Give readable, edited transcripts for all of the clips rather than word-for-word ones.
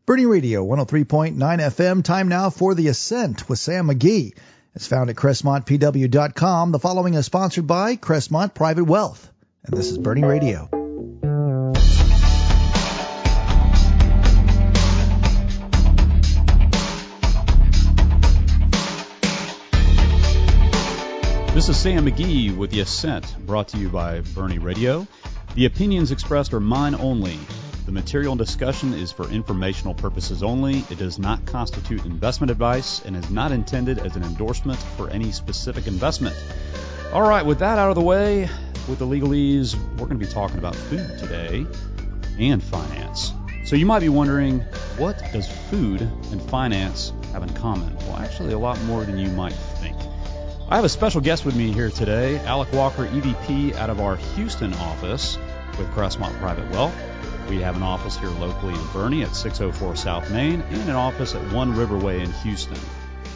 Bernie Radio, 103.9 FM. Time now for the Ascent with Sam McGee. It's found at CrestmontPW.com. The following is sponsored by Crestmont Private Wealth. And this is Bernie Radio. This is Sam McGee with the Ascent, brought to you by Bernie Radio. The opinions expressed are mine only. The material in discussion is for informational purposes only. It does not constitute investment advice and is not intended as an endorsement for any specific investment. All right, with that out of the way, with the legalese, we're going to be talking about food today and finance. So you might be wondering, what does food and finance have in common? Well, actually, a lot more than you might think. I have a special guest with me here today, Alec Walker, EVP out of our Houston office with Crestmont Private Wealth. We have an office here locally in Bernie at 604 South Main and an office at One Riverway in Houston.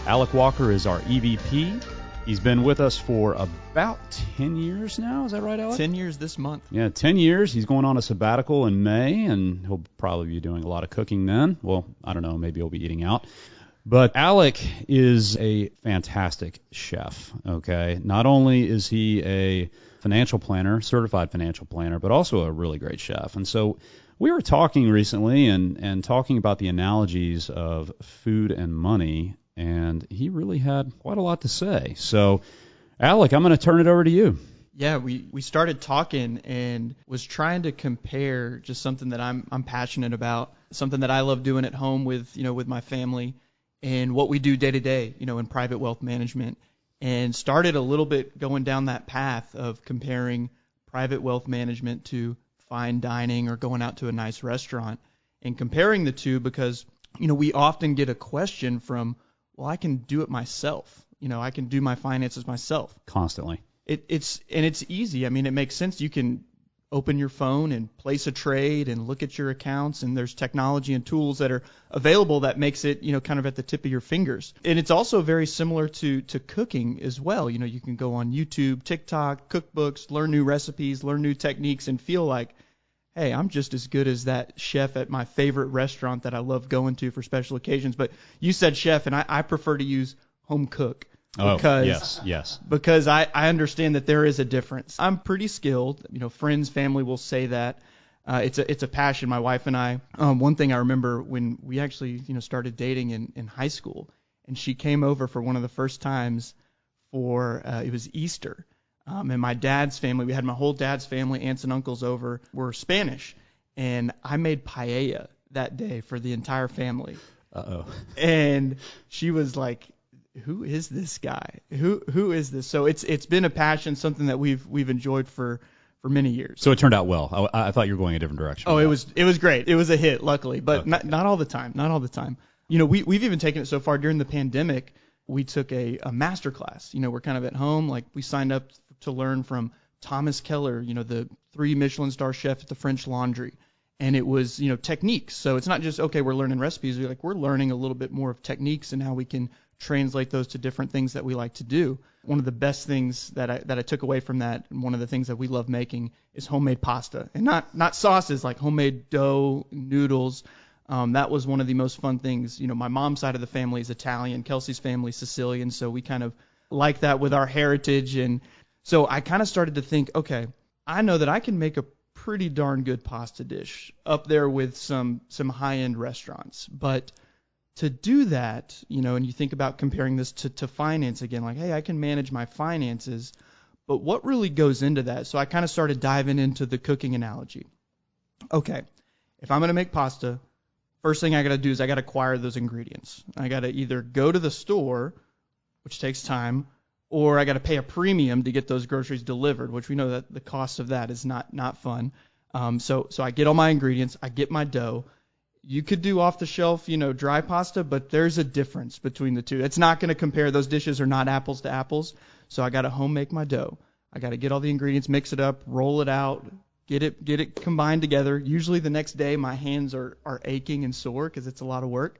Alec Walker is our EVP. He's been with us for about 10 years now. Is that right, Alec? 10 years this month. Yeah, 10 years. He's going on a sabbatical in May, and he'll probably be doing a lot of cooking then. Well, I don't know. Maybe he'll be eating out. But Alec is a fantastic chef, okay? Not only is he a financial planner, certified financial planner, but also a really great chef. And so we were talking recently and talking about the analogies of food and money, and he really had quite a lot to say. So, Alec, I'm going to turn it over to you. Yeah, we started talking and was trying to compare just something that I'm passionate about, something that I love doing at home with my family, and what we do day to day, in private wealth management, and started a little bit going down that path of comparing private wealth management to fine dining or going out to a nice restaurant, and comparing the two because, we often get a question from, well, I can do it myself. I can do my finances myself. Constantly. It's easy. I mean, it makes sense. You can open your phone and place a trade and look at your accounts, and there's technology and tools that are available that makes it, kind of at the tip of your fingers. And it's also very similar to cooking as well. You can go on YouTube, TikTok, cookbooks, learn new recipes, learn new techniques, and feel like, hey, I'm just as good as that chef at my favorite restaurant that I love going to for special occasions. But you said chef, and I prefer to use home cook. Yes. Because I understand that there is a difference. I'm pretty skilled. Friends, family will say that. It's a passion. My wife and I. One thing I remember when we actually started dating in high school, and she came over for one of the first times for it was Easter, and my dad's family. We had my whole dad's family, aunts and uncles over. Were Spanish, and I made paella that day for the entire family. And she was like, who is this guy? Who is this? So it's been a passion, something that we've enjoyed for many years. So it turned out well. I thought you were going a different direction. Oh, it was great. It was a hit, luckily, but okay. not all the time. Not all the time. We've even taken it so far during the pandemic. We took a master class. We're kind of at home. Like, we signed up to learn from Thomas Keller, the 3 Michelin star chef at the French Laundry. And it was, techniques. So it's not just, okay, we're learning recipes. We're learning a little bit more of techniques and how we can translate those to different things that we like to do. One of the best things that I took away from that, and one of the things that we love making, is homemade pasta. And not sauces, like homemade dough, noodles. That was one of the most fun things. My mom's side of the family is Italian, Kelsey's family Sicilian, so we kind of like that with our heritage. And so I kind of started to think, okay, I know that I can make a pretty darn good pasta dish up there with some high-end restaurants. But to do that, and you think about comparing this to finance again, like, hey, I can manage my finances, but what really goes into that? So I kind of started diving into the cooking analogy. Okay, if I'm going to make pasta, first thing I got to do is I got to acquire those ingredients. I got to either go to the store, which takes time, or I got to pay a premium to get those groceries delivered, which we know that the cost of that is not fun. So I get all my ingredients, I get my dough. You could do off the shelf, dry pasta, but there's a difference between the two. It's not going to compare. Those dishes are not apples to apples. So I got to home make my dough. I got to get all the ingredients, mix it up, roll it out, get it combined together. Usually the next day my hands are aching and sore because it's a lot of work.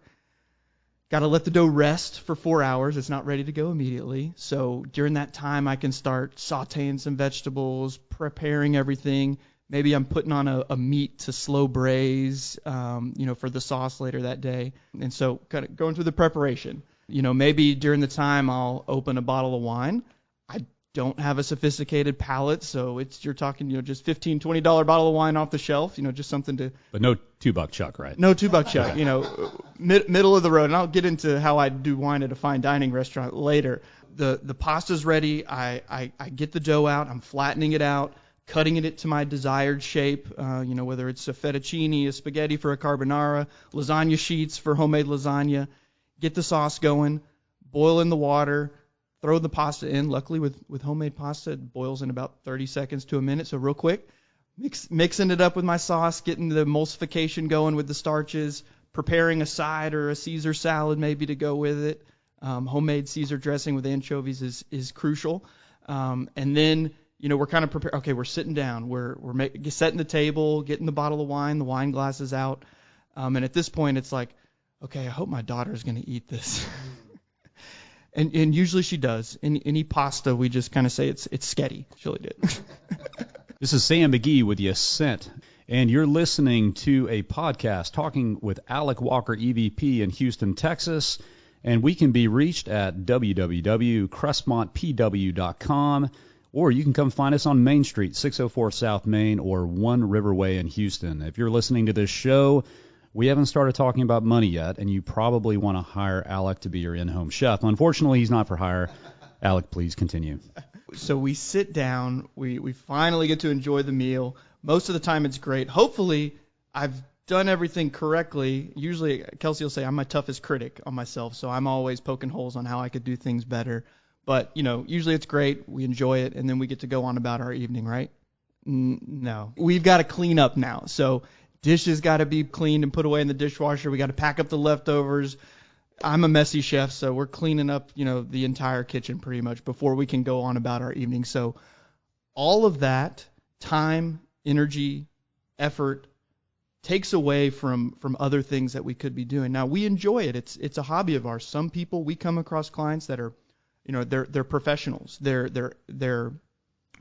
Got to let the dough rest for 4 hours. It's not ready to go immediately. So during that time, I can start sautéing some vegetables, preparing everything, Maybe I'm putting on a meat to slow braise, for the sauce later that day. And so kind of going through the preparation. Maybe during the time I'll open a bottle of wine. I don't have a sophisticated palate, so you're talking, just $15, $20 bottle of wine off the shelf, just something to. But no $2 Chuck, right? No $2 Chuck, middle of the road. And I'll get into how I do wine at a fine dining restaurant later. The pasta's ready. I get the dough out. I'm flattening it out, cutting it to my desired shape. Whether it's a fettuccine, a spaghetti for a carbonara, lasagna sheets for homemade lasagna. Get the sauce going, boil in the water, throw the pasta in. Luckily, with homemade pasta, it boils in about 30 seconds to a minute, so real quick. Mixing it up with my sauce, getting the emulsification going with the starches, preparing a side or a Caesar salad maybe to go with it. Homemade Caesar dressing with anchovies is crucial. And then, we're kind of prepared. Okay, we're sitting down. We're setting the table, getting the bottle of wine, the wine glasses out. And at this point, it's like, okay, I hope my daughter's going to eat this. and usually she does. Any pasta, we just kind of say it's sketty. She really did. This is Sam McGee with the Ascent, and you're listening to a podcast talking with Alec Walker, EVP in Houston, Texas. And we can be reached at www.crestmontpw.com, or you can come find us on Main Street, 604 South Main, or One Riverway in Houston. If you're listening to this show, we haven't started talking about money yet, and you probably want to hire Alec to be your in-home chef. Unfortunately, he's not for hire. Alec, please continue. So we sit down. We finally get to enjoy the meal. Most of the time, it's great. Hopefully, I've done everything correctly. Usually, Kelsey will say I'm my toughest critic on myself, so I'm always poking holes on how I could do things better. But, usually it's great. We enjoy it, and then we get to go on about our evening, right? No. We've got to clean up now. So dishes got to be cleaned and put away in the dishwasher. We got to pack up the leftovers. I'm a messy chef, so we're cleaning up, the entire kitchen pretty much before we can go on about our evening. So all of that time, energy, effort takes away from other things that we could be doing. Now, we enjoy it. It's a hobby of ours. Some people, we come across clients that are, they're professionals. They're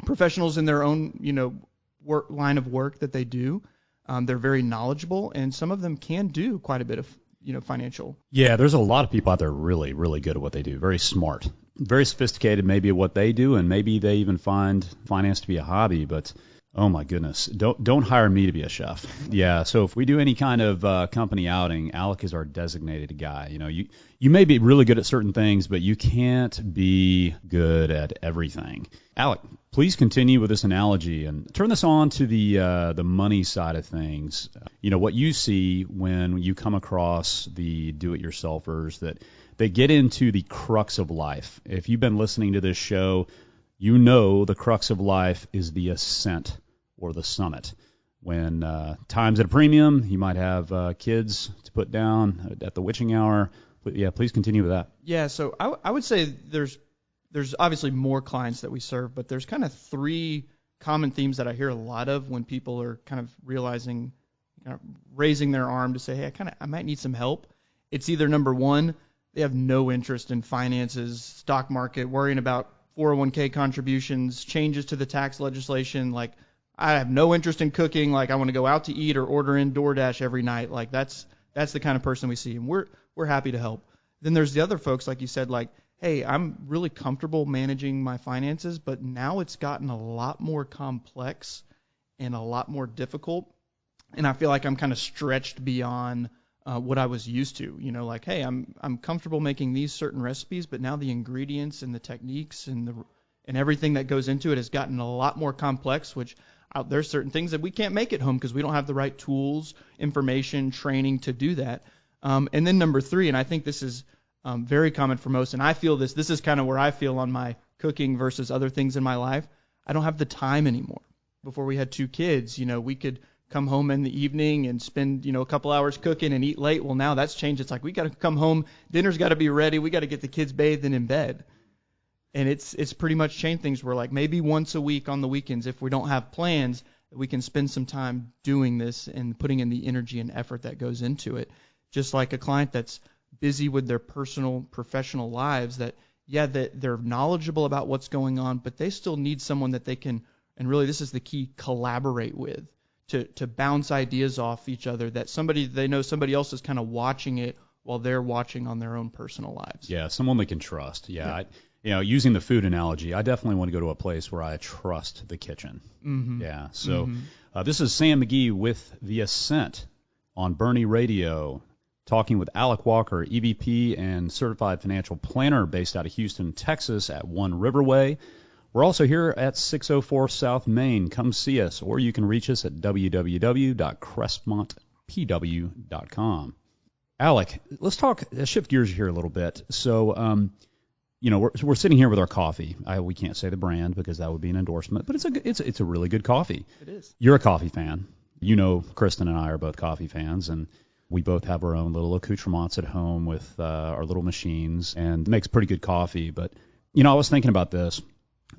professionals in their own, line of work that they do. They're very knowledgeable, and some of them can do quite a bit of, financial. Yeah, there's a lot of people out there really, really good at what they do. Very smart, very sophisticated maybe at what they do, and maybe they even find finance to be a hobby, but oh my goodness, don't hire me to be a chef. Yeah, so if we do any kind of company outing, Alec is our designated guy. You may be really good at certain things, but you can't be good at everything. Alec, please continue with this analogy and turn this on to the money side of things. What you see when you come across the do-it-yourselfers that they get into the crux of life. If you've been listening to this show, the crux of life is the ascent or the summit. When time's at a premium, you might have kids to put down at the witching hour. But yeah, please continue with that. Yeah, so I would say there's obviously more clients that we serve, but there's kind of three common themes that I hear a lot of when people are kind of realizing, raising their arm to say, hey, I might need some help. It's either number one, they have no interest in finances, stock market, worrying about 401k contributions, changes to the tax legislation. Like, I have no interest in cooking. Like, I want to go out to eat or order in DoorDash every night. Like, that's the kind of person we see, and we're happy to help. Then there's the other folks, like you said, like, hey, I'm really comfortable managing my finances, but now it's gotten a lot more complex and a lot more difficult, and I feel like I'm kind of stretched beyond what I was used to. Like, hey, I'm comfortable making these certain recipes, but now the ingredients and the techniques and everything that goes into it has gotten a lot more complex, which there's certain things that we can't make at home because we don't have the right tools, information, training to do that. And then number three, and I think this is very common for most, and I feel this is kind of where I feel on my cooking versus other things in my life. I don't have the time anymore. Before we had two kids, we could come home in the evening and spend, a couple hours cooking and eat late. Well, now that's changed. It's like we got to come home, dinner's got to be ready, we got to get the kids bathed and in bed. And it's pretty much changed things. We're like maybe once a week on the weekends, if we don't have plans, we can spend some time doing this and putting in the energy and effort that goes into it. Just like a client that's busy with their personal, professional lives that they're knowledgeable about what's going on, but they still need someone that they can, And really, this is the key: collaborate with, to bounce ideas off each other. That they know somebody else is kind of watching it while they're watching on their own personal lives. Yeah, someone they can trust. Yeah. Using the food analogy, I definitely want to go to a place where I trust the kitchen. Mm-hmm. Yeah. So this is Sam McGee with The Ascent on Bernie Radio, talking with Alec Walker, EVP and Certified Financial Planner based out of Houston, Texas at One Riverway. We're also here at 604 South Main. Come see us, or you can reach us at www.crestmontpw.com. Alec, let's shift gears here a little bit. So, we're sitting here with our coffee. We can't say the brand because that would be an endorsement, but it's a really good coffee. It is. You're a coffee fan. You know, Kristen and I are both coffee fans, and we both have our own little accoutrements at home with our little machines, and makes pretty good coffee. But, I was thinking about this.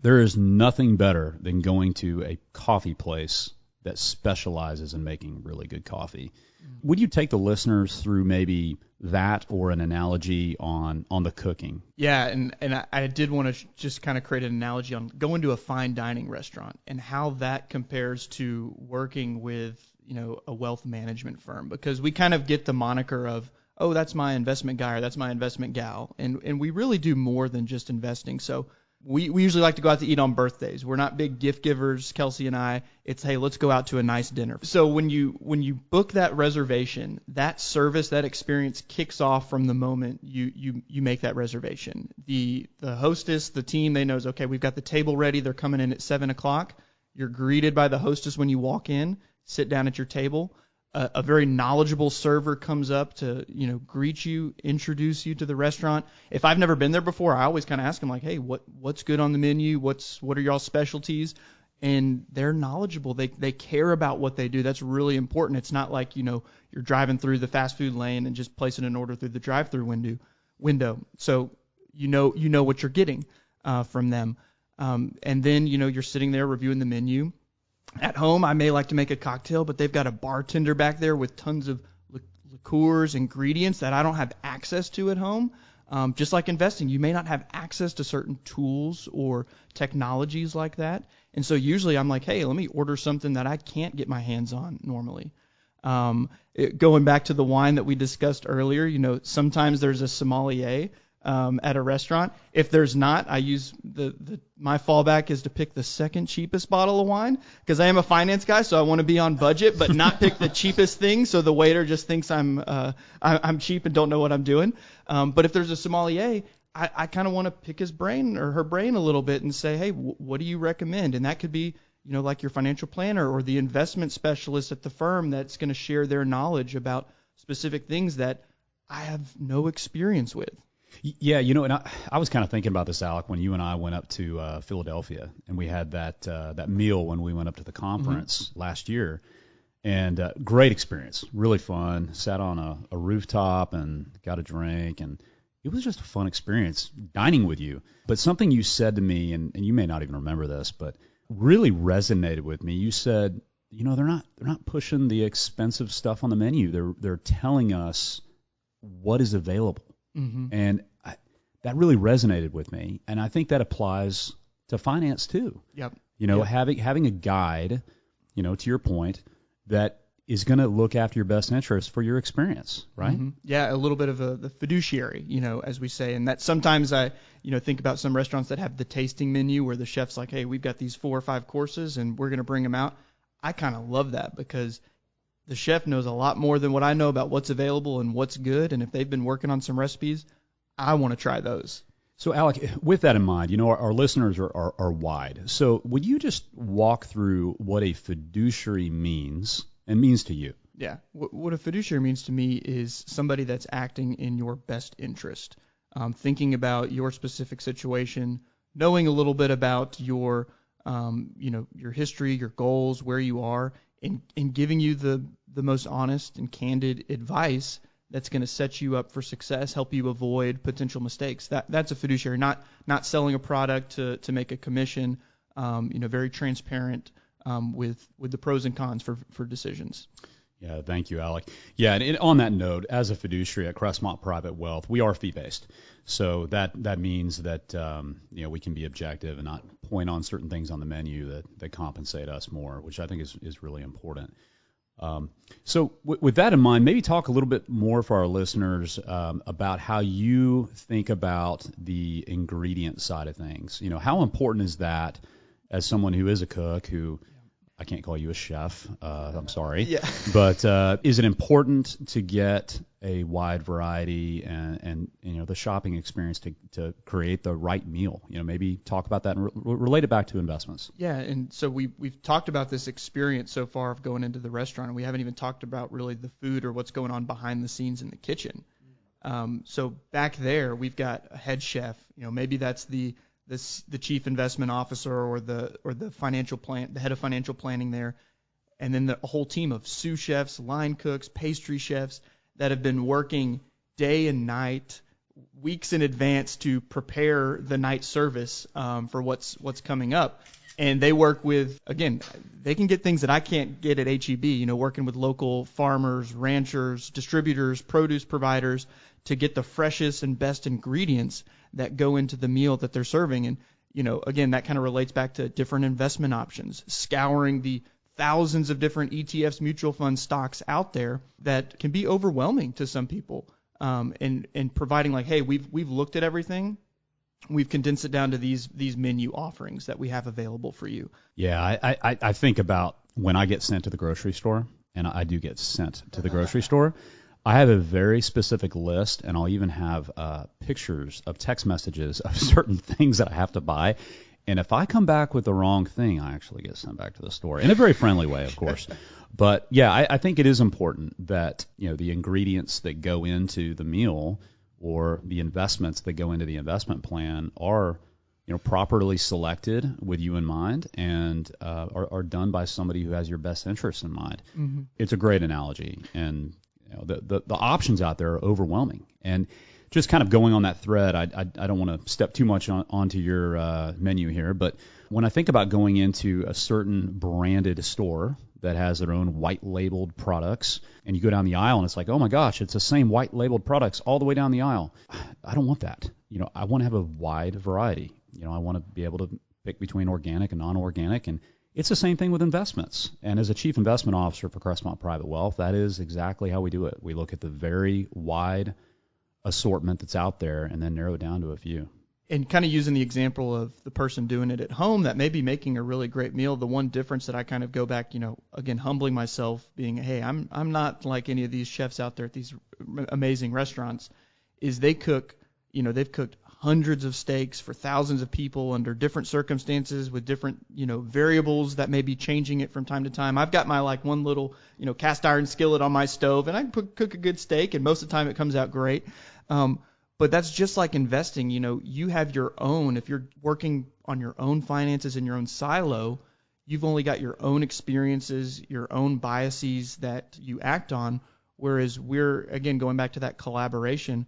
There is nothing better than going to a coffee place that specializes in making really good coffee. Would you take the listeners through maybe that or an analogy on the cooking? Yeah, and I did want to just kind of create an analogy on going to a fine dining restaurant and how that compares to working with, a wealth management firm, because we kind of get the moniker of, oh, that's my investment guy or that's my investment gal, and we really do more than just investing. So we usually like to go out to eat on birthdays. We're not big gift givers, Kelsey and I. It's, hey, let's go out to a nice dinner. So when you book that reservation, that service, that experience kicks off from the moment you make that reservation. The hostess, the team, they knows, okay, we've got the table ready. They're coming in at 7 o'clock. You're greeted by the hostess when you walk in, sit down at your table. A very knowledgeable server comes up to, greet you, introduce you to the restaurant. If I've never been there before, I always kind of ask them, like, hey, what's good on the menu? What are y'all specialties? And they're knowledgeable. They care about what they do. That's really important. It's not like, you're driving through the fast food lane and just placing an order through the drive-through window. So you know what you're getting from them. And then, you're sitting there reviewing the menu. At home, I may like to make a cocktail, but they've got a bartender back there with tons of liqueurs, ingredients that I don't have access to at home. Just like investing, you may not have access to certain tools or technologies like that. And so usually I'm like, hey, let me order something that I can't get my hands on normally. Going back to the wine that we discussed earlier, sometimes there's a sommelier at a restaurant. If there's not, I use my fallback is to pick the second cheapest bottle of wine, because I am a finance guy, so I want to be on budget, but not pick the cheapest thing, so the waiter just thinks I'm cheap and don't know what I'm doing. But if there's a sommelier, I kind of want to pick his brain or her brain a little bit and say, hey, what do you recommend? And that could be, like your financial planner or the investment specialist at the firm that's going to share their knowledge about specific things that I have no experience with. Yeah, and I was kind of thinking about this, Alec, when you and I went up to Philadelphia, and we had that meal when we went up to the conference last year, and great experience, really fun. Sat on a rooftop and got a drink, and it was just a fun experience dining with you. But something you said to me, and you may not even remember this, but really resonated with me. You said, they're not pushing the expensive stuff on the menu. They're telling us what is available. Mm-hmm. And that really resonated with me, and I think that applies to finance too. Yep. Having a guide, to your point, that is going to look after your best interest for your experience, right? Mm-hmm. Yeah, a little bit of the fiduciary, as we say, and that sometimes I, think about some restaurants that have the tasting menu where the chef's like, hey, we've got these 4 or 5 courses and we're going to bring them out. I kind of love that, because the chef knows a lot more than what I know about what's available and what's good. And if they've been working on some recipes, I want to try those. So, Alec, with that in mind, our listeners are wide. So would you just walk through what a fiduciary means to you? Yeah. What a fiduciary means to me is somebody that's acting in your best interest, thinking about your specific situation, knowing a little bit about your history, your goals, where you are, and giving you the most honest and candid advice that's going to set you up for success, help you avoid potential mistakes. That's a fiduciary, not selling a product to make a commission. Very transparent with the pros and cons for decisions. Yeah, thank you, Alec. Yeah, and on that note, as a fiduciary at Crestmont Private Wealth, we are fee-based. So that means that we can be objective and not point on certain things on the menu that compensate us more, which I think is really important. So with that in mind, maybe talk a little bit more for our listeners about how you think about the ingredient side of things. How important is that as someone who is a cook who I can't call you a chef. I'm sorry. Yeah. But is it important to get a wide variety and the shopping experience to create the right meal? Maybe talk about that and relate it back to investments. Yeah, and so we've talked about this experience so far of going into the restaurant, and we haven't even talked about really the food or what's going on behind the scenes in the kitchen. So back there, we've got a head chef. Maybe that's the chief investment officer or the the head of financial planning there, and then a whole team of sous chefs, line cooks, pastry chefs that have been working day and night, weeks in advance to prepare the night service for what's coming up. And they work with, again, they can get things that I can't get at HEB, working with local farmers, ranchers, distributors, produce providers to get the freshest and best ingredients that go into the meal that they're serving. And, again, that kind of relates back to different investment options, scouring the thousands of different ETFs, mutual fund stocks out there that can be overwhelming to some people, and providing like, hey, we've looked at everything. We've condensed it down to these menu offerings that we have available for you. Yeah, I think about when I get sent to the grocery store, and I do get sent to the grocery store, I have a very specific list, and I'll even have pictures of text messages of certain things that I have to buy. And if I come back with the wrong thing, I actually get sent back to the store in a very friendly way, of course. But yeah, I think it is important that the ingredients that go into the meal or the investments that go into the investment plan are properly selected with you in mind and are done by somebody who has your best interests in mind. Mm-hmm. It's a great analogy, and the options out there are overwhelming. And just kind of going on that thread, I don't want to step too much onto your menu here, but when I think about going into a certain branded store that has their own white labeled products, and you go down the aisle and it's like, oh my gosh, it's the same white labeled products all the way down the aisle. I don't want that. I want to have a wide variety. I want to be able to pick between organic and non-organic, and it's the same thing with investments. And as a chief investment officer for Crestmont Private Wealth, that is exactly how we do it. We look at the very wide assortment that's out there and then narrow it down to a few. And kind of using the example of the person doing it at home that may be making a really great meal, the one difference that I kind of go back, again, humbling myself, being, hey, I'm not like any of these chefs out there at these amazing restaurants, is they cook, they've cooked hundreds of steaks for thousands of people under different circumstances with different, variables that may be changing it from time to time. I've got my one little, cast iron skillet on my stove, and I can cook a good steak, and most of the time it comes out great. But that's just like investing. You have your own, if you're working on your own finances in your own silo, you've only got your own experiences, your own biases that you act on. Whereas we're, again, going back to that collaboration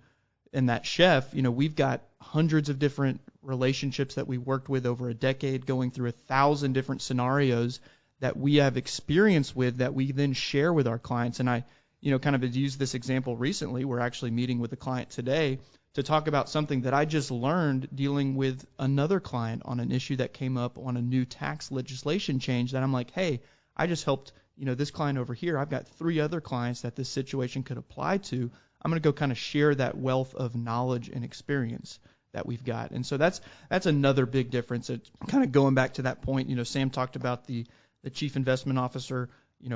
and that chef, we've got hundreds of different relationships that we worked with over a decade, going through 1,000 different scenarios that we have experience with that we then share with our clients. And I, kind of used this example recently. We're actually meeting with a client today to talk about something that I just learned dealing with another client on an issue that came up on a new tax legislation change that I'm like, hey, I just helped, this client over here. I've got 3 other clients that this situation could apply to. I'm going to go kind of share that wealth of knowledge and experience that we've got. And so that's another big difference. It's kind of going back to that point, Sam talked about the chief investment officer,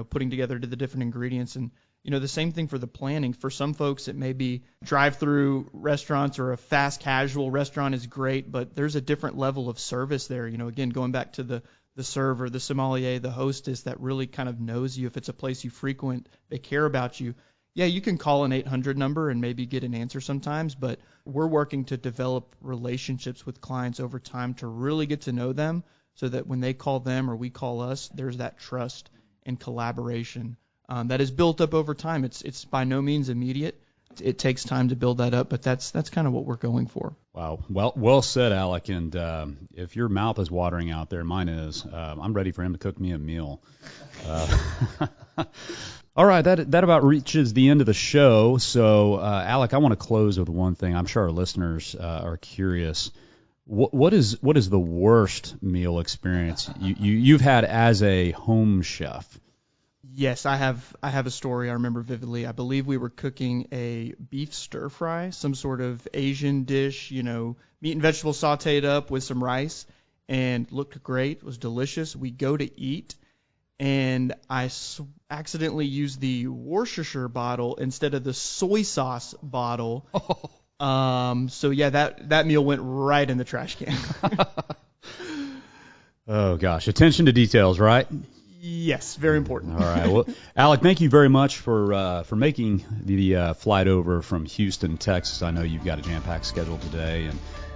putting together the different ingredients, and the same thing for the planning. For some folks, it may be drive-through restaurants or a fast casual restaurant is great, but there's a different level of service there. Again, going back to the server, the sommelier, the hostess that really kind of knows you. If it's a place you frequent, they care about you. Yeah, you can call an 800 number and maybe get an answer sometimes, but we're working to develop relationships with clients over time to really get to know them so that when they call them or we call us, there's that trust and collaboration that is built up over time. It's by no means immediate. It takes time to build that up, but that's kind of what we're going for. Wow. Well said, Alec. And if your mouth is watering out there, mine is. I'm ready for him to cook me a meal. All right, that about reaches the end of the show. So, Alec, I want to close with one thing. I'm sure our listeners are curious. What is the worst meal experience you've had as a home chef? Yes, I have a story I remember vividly. I believe we were cooking a beef stir fry, some sort of Asian dish, meat and vegetables sauteed up with some rice, and looked great. It was delicious. We go to eat, and I accidentally used the Worcestershire bottle instead of the soy sauce bottle. So yeah, that meal went right in the trash can. Oh gosh, attention to details, right? Yes, very important. All right. Well, Alec, thank you very much for making the flight over from Houston, Texas. I know you've got a jam-packed schedule today,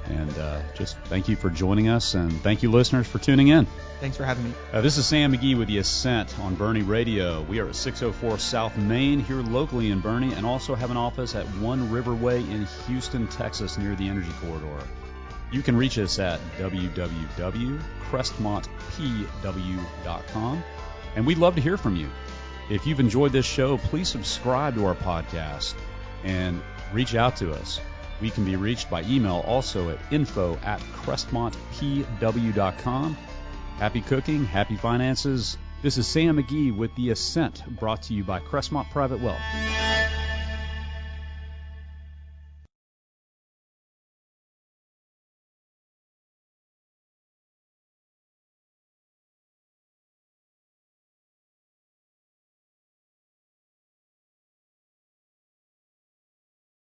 and just thank you for joining us, and thank you, listeners, for tuning in. Thanks for having me. This is Sam McGee with the Ascent on Bernie Radio. We are at 604 South Main here locally in Bernie, and also have an office at One River Way in Houston, Texas, near the Energy Corridor. You can reach us at www.crestmontpw.com, and we'd love to hear from you. If you've enjoyed this show, please subscribe to our podcast and reach out to us. We can be reached by email also at info@crestmontpw.com. Happy cooking, happy finances. This is Sam McGee with The Ascent, brought to you by Crestmont Private Wealth.